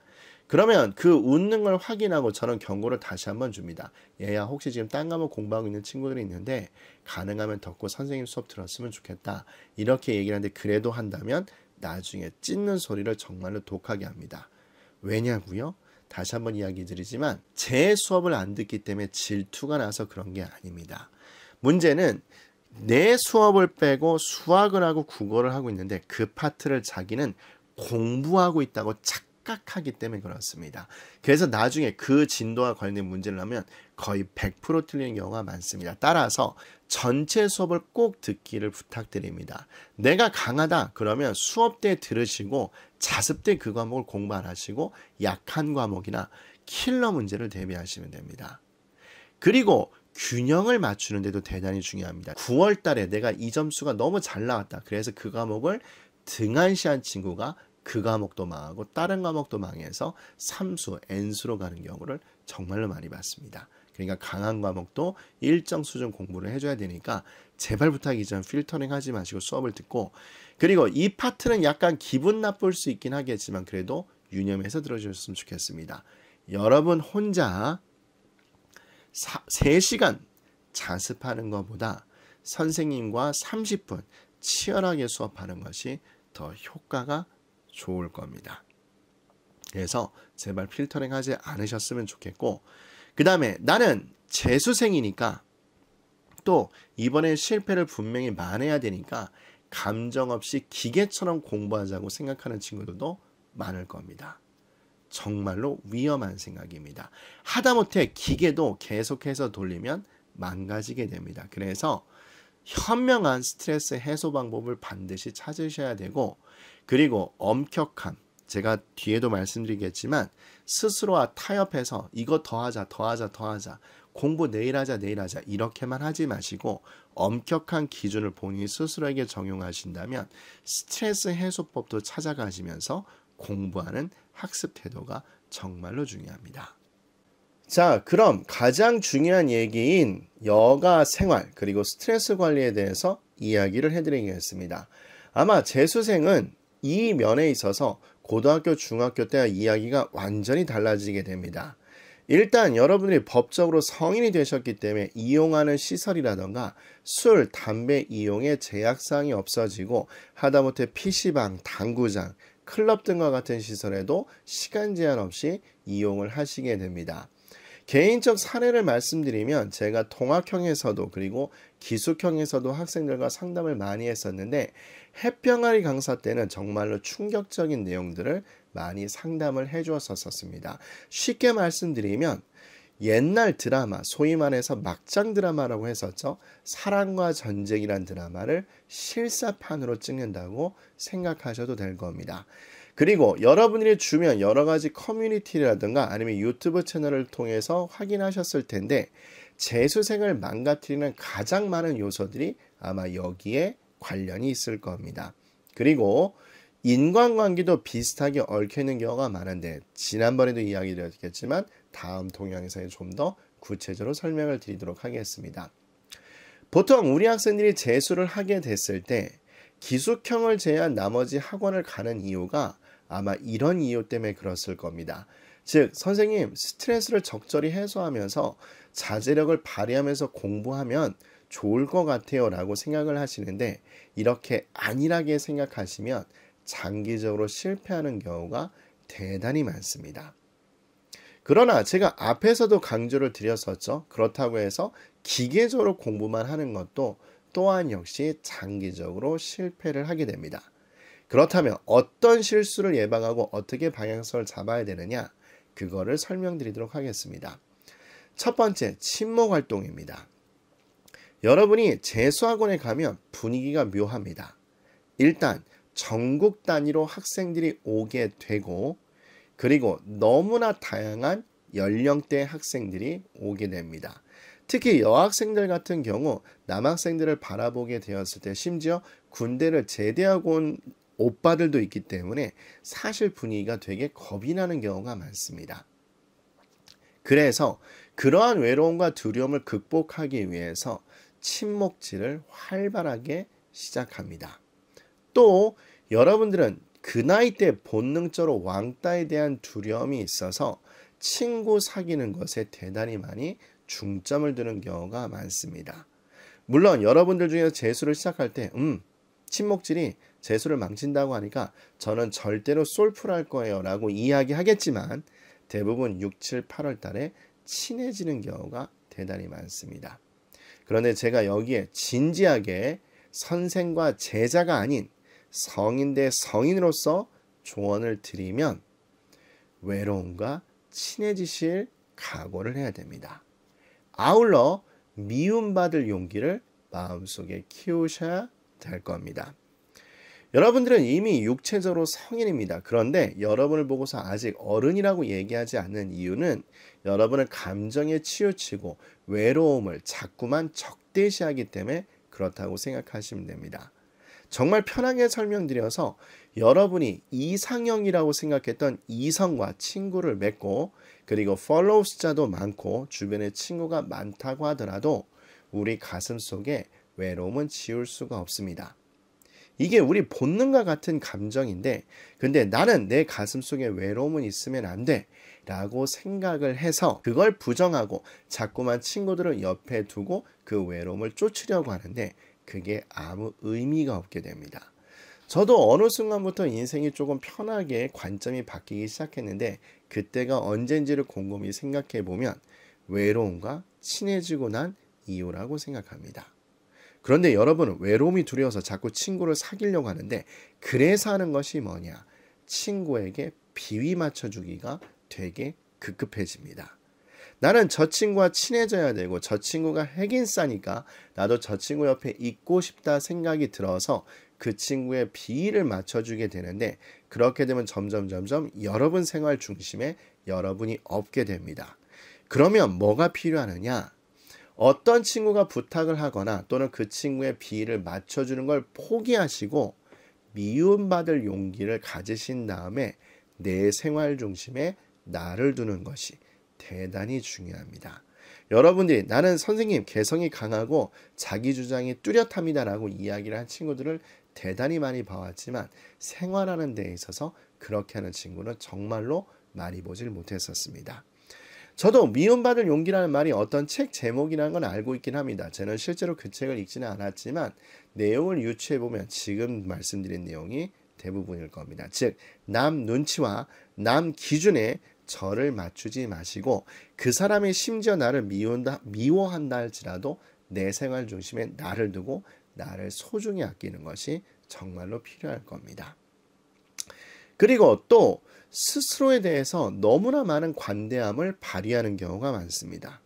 그러면 그 웃는 걸 확인하고 저는 경고를 다시 한번 줍니다. 얘야 혹시 지금 딴 과목 공부하고 있는 친구들이 있는데 가능하면 덮고 선생님 수업 들었으면 좋겠다. 이렇게 얘기를 하는데 그래도 한다면 나중에 찢는 소리를 정말로 독하게 합니다. 왜냐고요? 다시 한번 이야기 드리지만 제 수업을 안 듣기 때문에 질투가 나서 그런 게 아닙니다. 문제는 내 수업을 빼고 수학을 하고 국어를 하고 있는데 그 파트를 자기는 공부하고 있다고 착각하기 때문에 그렇습니다. 그래서 나중에 그 진도와 관련된 문제를 하면 거의 100% 틀리는 경우가 많습니다. 따라서 전체 수업을 꼭 듣기를 부탁드립니다. 내가 강하다 그러면 수업 때 들으시고 자습 때 그 과목을 공부 안 하시고 약한 과목이나 킬러 문제를 대비하시면 됩니다. 그리고 균형을 맞추는데도 대단히 중요합니다. 9월 달에 내가 이 점수가 너무 잘 나왔다. 그래서 그 과목을 등한시한 친구가 그 과목도 망하고 다른 과목도 망해서 삼수, N수로 가는 경우를 정말로 많이 봤습니다. 그러니까 강한 과목도 일정 수준 공부를 해줘야 되니까 제발 부탁이지만 필터링 하지 마시고 수업을 듣고 그리고 이 파트는 약간 기분 나쁠 수 있긴 하겠지만 그래도 유념해서 들어주셨으면 좋겠습니다. 여러분 혼자 3시간 자습하는 것보다 선생님과 30분 치열하게 수업하는 것이 더 효과가 좋을 겁니다. 그래서 제발 필터링 하지 않으셨으면 좋겠고 그 다음에 나는 재수생이니까 또 이번에 실패를 분명히 만회해야 되니까 감정 없이 기계처럼 공부하자고 생각하는 친구들도 많을 겁니다. 정말로 위험한 생각입니다. 하다못해 기계도 계속해서 돌리면 망가지게 됩니다. 그래서 현명한 스트레스 해소 방법을 반드시 찾으셔야 되고 그리고 엄격함 제가 뒤에도 말씀드리겠지만 스스로와 타협해서 이거 더하자 공부 내일 하자 이렇게만 하지 마시고 엄격한 기준을 본인이 스스로에게 적용하신다면 스트레스 해소법도 찾아가시면서 공부하는 학습 태도가 정말로 중요합니다. 자, 그럼 가장 중요한 얘기인 여가 생활 그리고 스트레스 관리에 대해서 이야기를 해드리겠습니다. 아마 재수생은 이 면에 있어서 고등학교, 중학교 때와 이야기가 완전히 달라지게 됩니다. 일단 여러분들이 법적으로 성인이 되셨기 때문에 이용하는 시설이라던가 술, 담배 이용에 제약사항이 없어지고 하다못해 PC방, 당구장, 클럽 등과 같은 시설에도 시간 제한 없이 이용을 하시게 됩니다. 개인적 사례를 말씀드리면 제가 통학형에서도 그리고 기숙형에서도 학생들과 상담을 많이 했었는데 햇병아리 강사 때는 정말로 충격적인 내용들을 많이 상담을 해주었었습니다. 쉽게 말씀드리면 옛날 드라마, 소위 말해서 막장 드라마라고 했었죠. 사랑과 전쟁이란 드라마를 실사판으로 찍는다고 생각하셔도 될 겁니다. 그리고 여러분들이 주면 여러 가지 커뮤니티라든가 아니면 유튜브 채널을 통해서 확인하셨을 텐데 재수생을 망가뜨리는 가장 많은 요소들이 아마 여기에 관련이 있을 겁니다. 그리고 인간관계도 비슷하게 얽혀있는 경우가 많은데 지난번에도 이야기 드렸겠지만 다음 동영상에 좀 더 구체적으로 설명을 드리도록 하겠습니다. 보통 우리 학생들이 재수를 하게 됐을 때 기숙형을 제외한 나머지 학원을 가는 이유가 아마 이런 이유 때문에 그랬을 겁니다. 즉 선생님 스트레스를 적절히 해소하면서 자제력을 발휘하면서 공부하면 좋을 것 같아요 라고 생각을 하시는데 이렇게 안일하게 생각하시면 장기적으로 실패하는 경우가 대단히 많습니다. 그러나 제가 앞에서도 강조를 드렸었죠. 그렇다고 해서 기계적으로 공부만 하는 것도 또한 역시 장기적으로 실패를 하게 됩니다. 그렇다면 어떤 실수를 예방하고 어떻게 방향성을 잡아야 되느냐 그거를 설명드리도록 하겠습니다. 첫 번째 친목 활동입니다. 여러분이 재수학원에 가면 분위기가 묘합니다. 일단 전국 단위로 학생들이 오게 되고 그리고 너무나 다양한 연령대 학생들이 오게 됩니다. 특히 여학생들 같은 경우 남학생들을 바라보게 되었을 때 심지어 군대를 제대하고 온 오빠들도 있기 때문에 사실 분위기가 되게 겁이 나는 경우가 많습니다. 그래서 그러한 외로움과 두려움을 극복하기 위해서 친목질을 활발하게 시작합니다. 또 여러분들은 그 나이 때 본능적으로 왕따에 대한 두려움이 있어서 친구 사귀는 것에 대단히 많이 중점을 두는 경우가 많습니다. 물론 여러분들 중에서 재수를 시작할 때 친목질이 재수를 망친다고 하니까 저는 절대로 솔플할 거예요 라고 이야기하겠지만 대부분 6, 7, 8월 달에 친해지는 경우가 대단히 많습니다. 그런데 제가 여기에 진지하게 선생과 제자가 아닌 성인 대 성인으로서 조언을 드리면 외로움과 친해지실 각오를 해야 됩니다. 아울러 미움받을 용기를 마음속에 키우셔야 될 겁니다. 여러분들은 이미 육체적으로 성인입니다. 그런데 여러분을 보고서 아직 어른이라고 얘기하지 않는 이유는 여러분은 감정에 치우치고 외로움을 자꾸만 적대시하기 때문에 그렇다고 생각하시면 됩니다. 정말 편하게 설명드려서 여러분이 이상형이라고 생각했던 이성과 친구를 맺고 그리고 팔로우 숫자도 많고 주변에 친구가 많다고 하더라도 우리 가슴 속에 외로움은 지울 수가 없습니다. 이게 우리 본능과 같은 감정인데 근데 나는 내 가슴 속에 외로움은 있으면 안 돼 라고 생각을 해서 그걸 부정하고 자꾸만 친구들을 옆에 두고 그 외로움을 쫓으려고 하는데 그게 아무 의미가 없게 됩니다. 저도 어느 순간부터 인생이 조금 편하게 관점이 바뀌기 시작했는데 그때가 언젠지를 곰곰이 생각해 보면 외로움과 친해지고 난 이유라고 생각합니다. 그런데 여러분은 외로움이 두려워서 자꾸 친구를 사귀려고 하는데 그래서 하는 것이 뭐냐? 친구에게 비위 맞춰주기가 되게 급급해집니다. 나는 저 친구와 친해져야 되고 저 친구가 핵인싸니까 나도 저 친구 옆에 있고 싶다 생각이 들어서 그 친구의 비위를 맞춰주게 되는데 그렇게 되면 점점 여러분 생활 중심에 여러분이 없게 됩니다. 그러면 뭐가 필요하느냐? 어떤 친구가 부탁을 하거나 또는 그 친구의 비위를 맞춰주는 걸 포기하시고 미움받을 용기를 가지신 다음에 내 생활 중심에 나를 두는 것이 대단히 중요합니다. 여러분들이 나는 선생님 개성이 강하고 자기 주장이 뚜렷합니다라고 이야기를 한 친구들을 대단히 많이 봐왔지만 생활하는 데 있어서 그렇게 하는 친구는 정말로 많이 보질 못했었습니다. 저도 미움받을 용기라는 말이 어떤 책 제목이라는 건 알고 있긴 합니다. 저는 실제로 그 책을 읽지는 않았지만 내용을 유추해보면 지금 말씀드린 내용이 대부분일 겁니다. 즉, 남 눈치와 남 기준에 저를 맞추지 마시고 그 사람이 심지어 나를 미워한다 할지라도 내 생활 중심에 나를 두고 나를 소중히 아끼는 것이 정말로 필요할 겁니다. 그리고 또 스스로에 대해서 너무나 많은 관대함을 발휘하는 경우가 많습니다.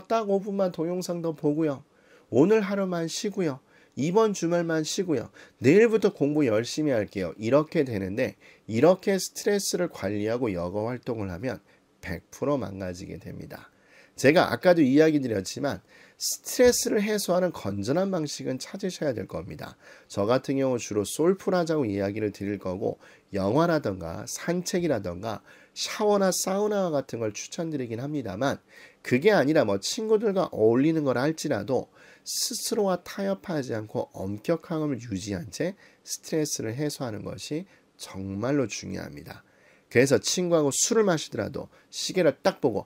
딱 5분만 동영상 더 보고요. 오늘 하루만 쉬고요. 이번 주말만 쉬고요. 내일부터 공부 열심히 할게요. 이렇게 되는데 이렇게 스트레스를 관리하고 여가 활동을 하면 100% 망가지게 됩니다. 제가 아까도 이야기 드렸지만 스트레스를 해소하는 건전한 방식은 찾으셔야 될 겁니다. 저 같은 경우 주로 솔풀하자고 이야기를 드릴 거고 영화라던가 산책이라던가 샤워나 사우나 같은 걸 추천드리긴 합니다만 그게 아니라 친구들과 어울리는 걸 할지라도 스스로와 타협하지 않고 엄격함을 유지한 채 스트레스를 해소하는 것이 정말로 중요합니다. 그래서 친구하고 술을 마시더라도 시계를 딱 보고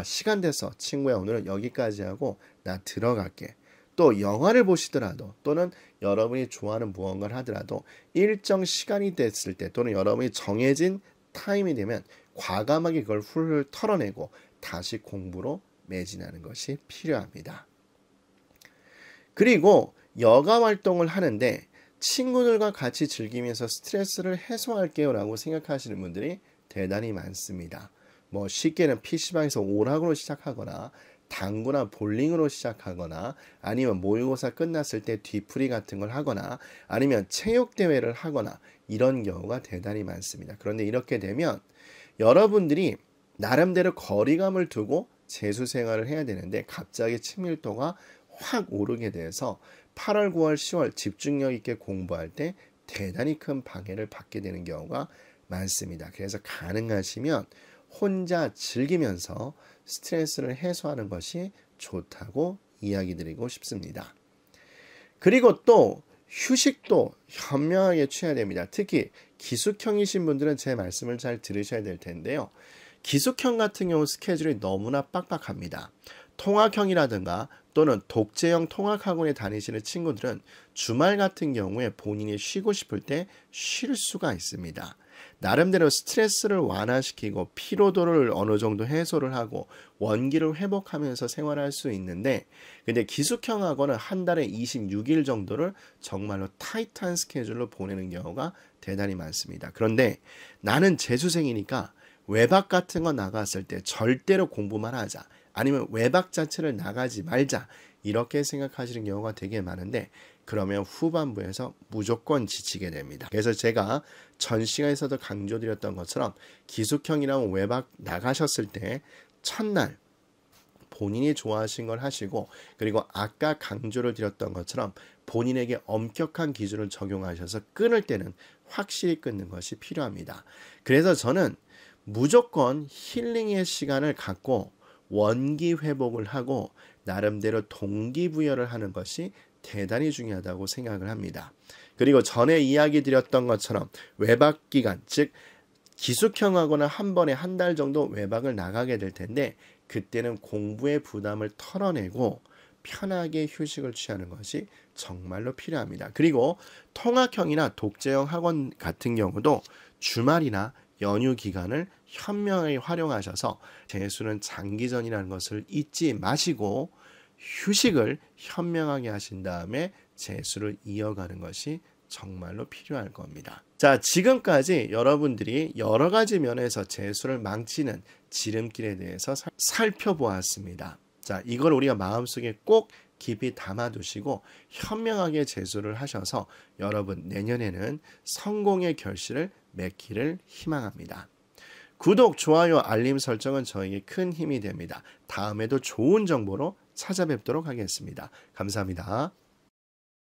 시간 돼서 친구야 오늘은 여기까지 하고 나 들어갈게. 또 영화를 보시더라도 또는 여러분이 좋아하는 무언가를 하더라도 일정 시간이 됐을 때 또는 여러분이 정해진 타임이 되면 과감하게 그걸 훌훌 털어내고 다시 공부로 매진하는 것이 필요합니다. 그리고 여가 활동을 하는데 친구들과 같이 즐기면서 스트레스를 해소할게요 라고 생각하시는 분들이 대단히 많습니다. 쉽게는 PC방에서 오락으로 시작하거나 당구나 볼링으로 시작하거나 아니면 모의고사 끝났을 때 뒤풀이 같은 걸 하거나 아니면 체육대회를 하거나 이런 경우가 대단히 많습니다. 그런데 이렇게 되면 여러분들이 나름대로 거리감을 두고 재수생활을 해야 되는데 갑자기 친밀도가 확 오르게 돼서 8월, 9월, 10월 집중력 있게 공부할 때 대단히 큰 방해를 받게 되는 경우가 많습니다. 그래서 가능하시면 혼자 즐기면서 스트레스를 해소하는 것이 좋다고 이야기 드리고 싶습니다. 그리고 또 휴식도 현명하게 취해야 됩니다. 특히 기숙형이신 분들은 제 말씀을 잘 들으셔야 될 텐데요. 기숙형 같은 경우 스케줄이 너무나 빡빡합니다. 통학형이라든가 또는 독재형 통학학원에 다니시는 친구들은 주말 같은 경우에 본인이 쉬고 싶을 때 쉴 수가 있습니다. 나름대로 스트레스를 완화시키고 피로도를 어느 정도 해소를 하고 원기를 회복하면서 생활할 수 있는데 근데 기숙형 학원은 한 달에 26일 정도를 정말로 타이트한 스케줄로 보내는 경우가 대단히 많습니다. 그런데 나는 재수생이니까 외박 같은 거 나갔을 때 절대로 공부만 하자. 아니면 외박 자체를 나가지 말자. 이렇게 생각하시는 경우가 되게 많은데 그러면 후반부에서 무조건 지치게 됩니다. 그래서 제가 전 시간에서도 강조드렸던 것처럼 기숙형이랑 외박 나가셨을 때 첫날 본인이 좋아하신 걸 하시고 그리고 아까 강조를 드렸던 것처럼 본인에게 엄격한 기준을 적용하셔서 끊을 때는 확실히 끊는 것이 필요합니다. 그래서 저는 무조건 힐링의 시간을 갖고 원기 회복을 하고 나름대로 동기부여를 하는 것이 대단히 중요하다고 생각을 합니다. 그리고 전에 이야기 드렸던 것처럼 외박 기간, 즉 기숙형하거나 한 번에 한 달 정도 외박을 나가게 될 텐데 그때는 공부의 부담을 털어내고 편하게 휴식을 취하는 것이 정말로 필요합니다. 그리고 통학형이나 독재형 학원 같은 경우도 주말이나 연휴 기간을 현명하게 활용하셔서 재수는 장기전이라는 것을 잊지 마시고 휴식을 현명하게 하신 다음에 재수를 이어가는 것이 정말로 필요할 겁니다. 자, 지금까지 여러분들이 여러 가지 면에서 재수를 망치는 지름길에 대해서 살펴보았습니다. 자, 이걸 우리가 마음속에 꼭 깊이 담아두시고 현명하게 재수를 하셔서 여러분 내년에는 성공의 결실을 맺기를 희망합니다. 구독, 좋아요, 알림 설정은 저에게 큰 힘이 됩니다. 다음에도 좋은 정보로 찾아뵙도록 하겠습니다. 감사합니다.